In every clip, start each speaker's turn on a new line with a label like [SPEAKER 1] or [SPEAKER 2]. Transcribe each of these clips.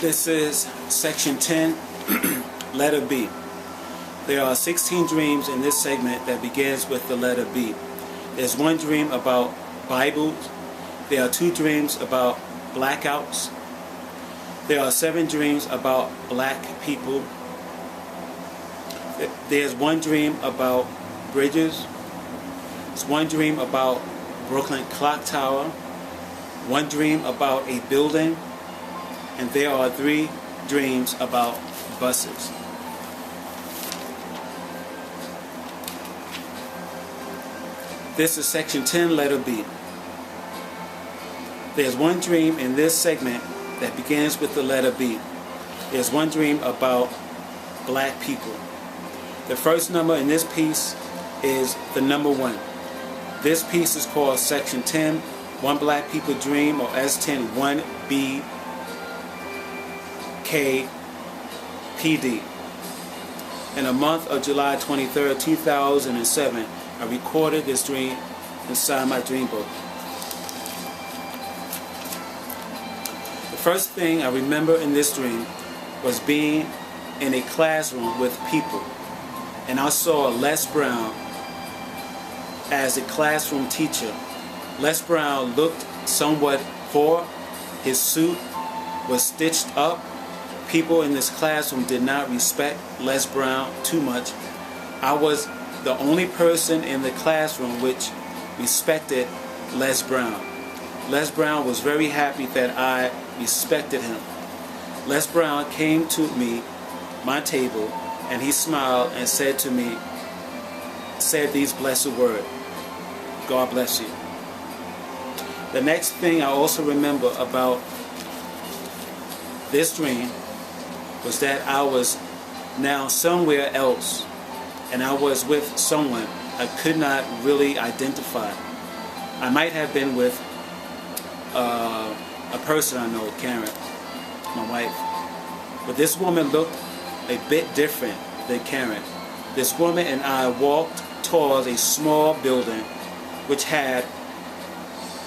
[SPEAKER 1] This is section 10, letter B. There are 16 dreams in this segment that begins with the letter B. There's one dream about Bibles. There are 2 dreams about blackouts. There are 7 dreams about black people. There's one dream about bridges. There's one dream about Brooklyn Clock Tower. One dream about a building. And there are 3 dreams about buses. This is section 10, letter B. There's one dream in this segment that begins with the letter B. There's one dream about black people. The first number in this piece is the number 1. This piece is called section 10, One Black People Dream, or S10 1B KPD. In the month of July 23rd, 2007, I recorded this dream inside my dream book. The first thing I remember in this dream was being in a classroom with people, and I saw Les Brown as a classroom teacher. Les Brown looked somewhat poor. His suit was stitched up. People in this classroom did not respect Les Brown too much. I was the only person in the classroom which respected Les Brown. Les Brown was very happy that I respected him. Les Brown came to me, my table, and he smiled and said these blessed words: God bless you. The next thing I also remember about this dream was that I was now somewhere else, and I was with someone I could not really identify. I might have been with a person I know, Karen, my wife. But this woman looked a bit different than Karen. This woman and I walked towards a small building which had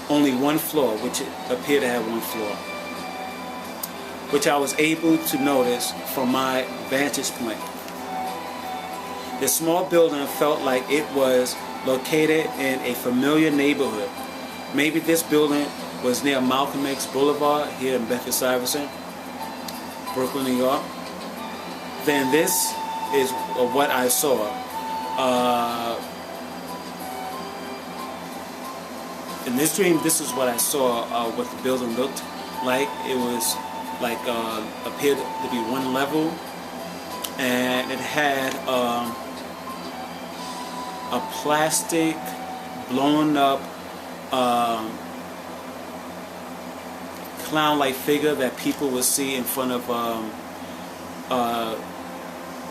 [SPEAKER 1] only one floor, which appeared to have one floor, which I was able to notice from my vantage point. This small building felt like it was located in a familiar neighborhood. Maybe this building was near Malcolm X Boulevard here in Bedford-Stuyvesant, Brooklyn, New York. Then this is what I saw. In this dream, this is what I saw, what the building looked like. It was like appeared to be one level, and it had a plastic blown up clown-like figure that people would see in front of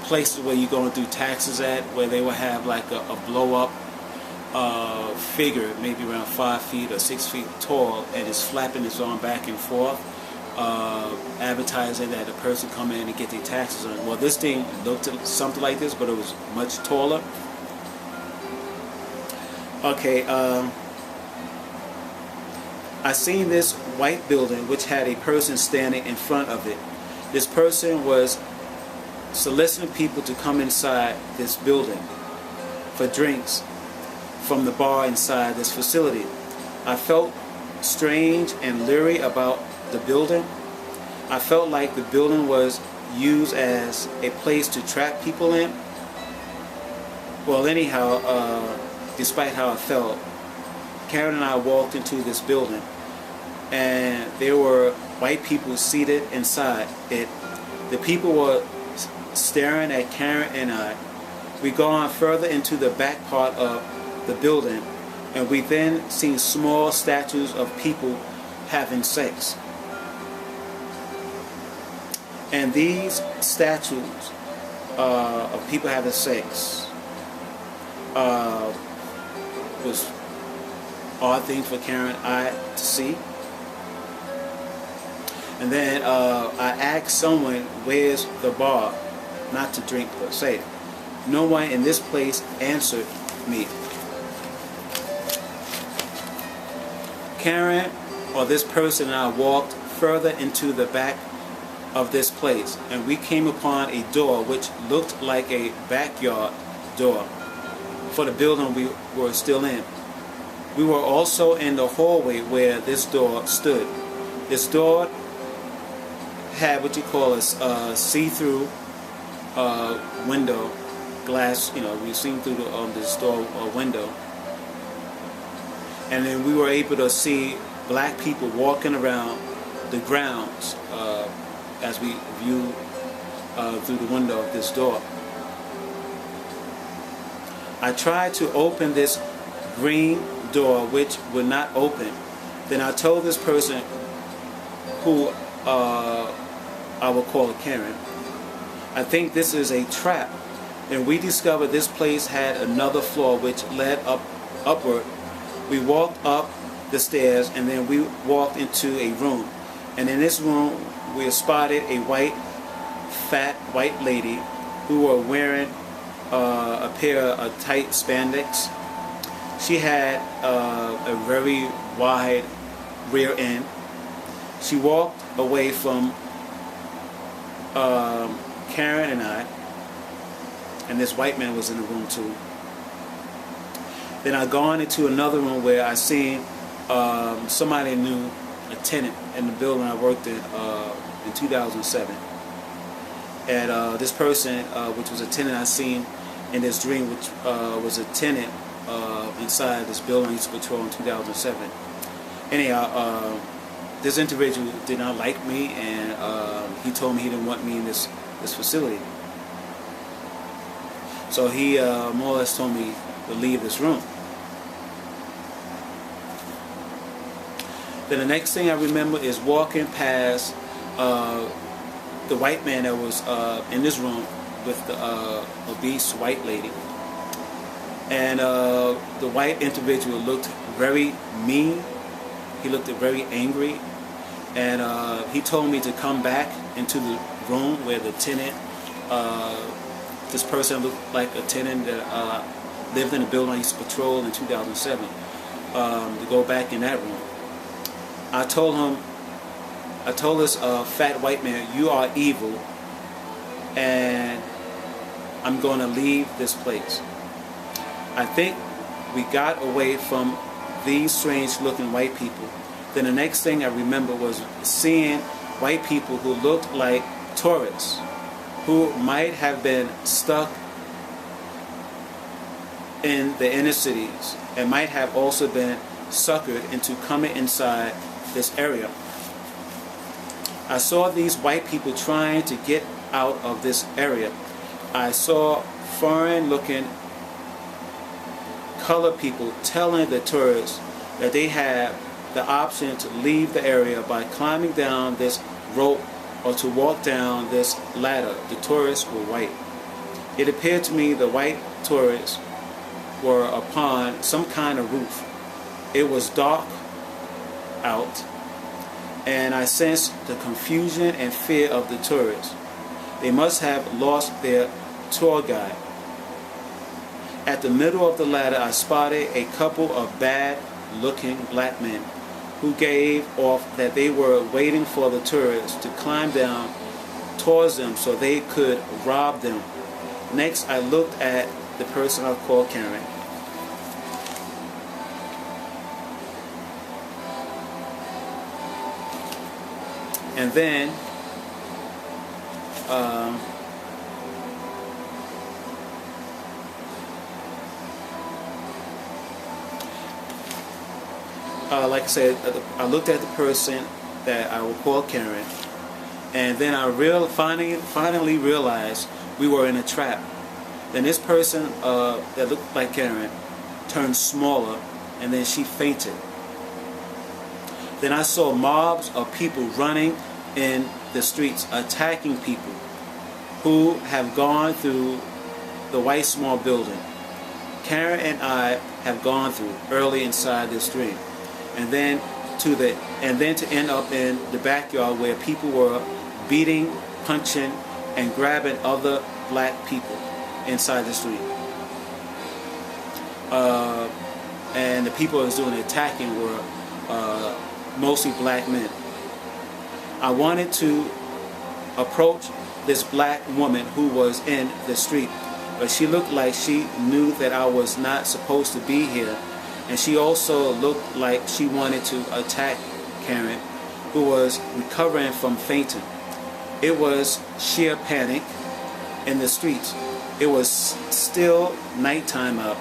[SPEAKER 1] places where you go and do taxes at, where they would have like a blow-up figure, maybe around 5 feet or 6 feet tall, and it's flapping its arm back and forth, advertising that a person come in and get their taxes on. Well, this thing looked something like this, but it was much taller. Okay, I seen this white building which had a person standing in front of it. This person was soliciting people to come inside this building for drinks from the bar inside this facility. I felt strange and leery about the building. I felt like the building was used as a place to trap people in. Well, anyhow, despite how I felt, Karen and I walked into this building, and there were white people seated inside it. The people were staring at Karen and I. We go on further into the back part of the building, and we then see small statues of people having sex. And these statues of people having sex was an odd thing for Karen and I to see. And then I asked someone, where's the bar? Not to drink per se. No one in this place answered me. Karen, or this person, and I walked further into the back of this place, and we came upon a door which looked like a backyard door for the building we were still in. We were also in the hallway where this door stood. This door had what you call a see-through window, glass. We seen through this door window, and then we were able to see black people walking around the grounds as we viewed through the window of this door. I tried to open this green door, which would not open. Then I told this person, who I will call a Karen, I think this is a trap. And we discovered this place had another floor which led upward. We walked up the stairs, and then we walked into a room. And in this room, we spotted a fat white lady who were wearing a pair of tight spandex. She had a very wide rear end. She walked away from Karen and I, and this white man was in the room too. Then I gone into another room where I seen somebody knew, a tenant in the building I worked in 2007. And this person, which was a tenant I seen in this dream, which was a tenant inside this building I used to patrol in 2007. Anyhow, this individual did not like me, and he told me he didn't want me in this facility. So he more or less told me to leave this room. Then the next thing I remember is walking past the white man that was in this room with the obese white lady. And the white individual looked very mean. He looked very angry. And he told me to come back into the room where the tenant, this person looked like a tenant that lived in the building I used to patrol in 2007, to go back in that room. I told this fat white man, "You are evil, and I'm going to leave this place." I think we got away from these strange looking white people. Then the next thing I remember was seeing white people who looked like tourists, who might have been stuck in the inner cities and might have also been suckered into coming inside this area. I saw these white people trying to get out of this area. I saw foreign looking colored people telling the tourists that they have the option to leave the area by climbing down this rope or to walk down this ladder. The tourists were white. It appeared to me the white tourists were upon some kind of roof. It was dark out, and I sensed the confusion and fear of the tourists. They must have lost their tour guide. At the middle of the ladder, I spotted a couple of bad-looking black men who gave off that they were waiting for the tourists to climb down towards them so they could rob them. Next, I looked at the person I called Karen. And then like I said, I looked at the person that I will call Karen, and then I finally realized we were in a trap. Then this person that looked like Karen turned smaller, and then she fainted. Then I saw mobs of people running in the streets, attacking people who have gone through the white small building Karen and I have gone through early inside this dream, and then to end up in the backyard where people were beating, punching, and grabbing other black people inside the street. And the people that was doing the attacking were mostly black men. I wanted to approached this black woman who was in the street, but she looked like she knew that I was not supposed to be here, and she also looked like she wanted to attack Karen, who was recovering from fainting. It was sheer panic in the streets. It was still nighttime out.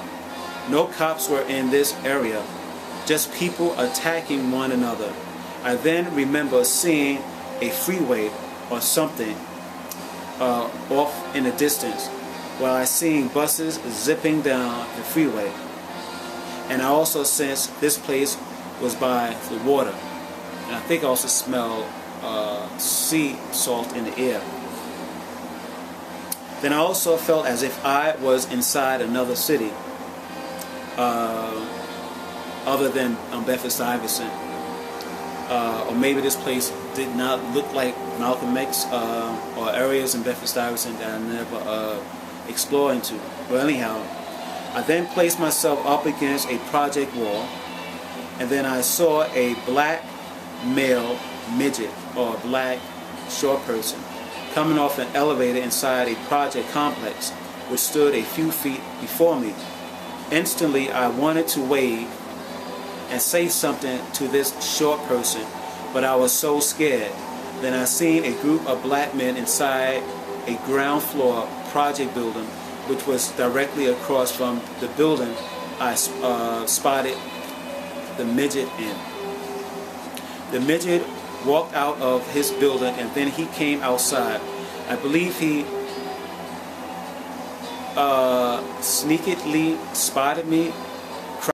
[SPEAKER 1] No cops were in this area, just people attacking one another. I then remember seeing a freeway or something off in the distance, while I seen buses zipping down the freeway. And I also sensed this place was by the water. And I think I also smelled sea salt in the air. Then I also felt as if I was inside another city, other than Bedford-Stuyvesant. Or maybe this place did not look like Malcolm X or areas in Bedford-Stuyvesant that I never explored into. Well, anyhow, I then placed myself up against a project wall, and then I saw a black male midget or black short person coming off an elevator inside a project complex which stood a few feet before me. Instantly, I wanted to wave and say something to this short person, but I was so scared. Then I seen a group of black men inside a ground floor project building, which was directly across from the building I spotted the midget in. The midget walked out of his building, and then he came outside. I believe he sneakily spotted me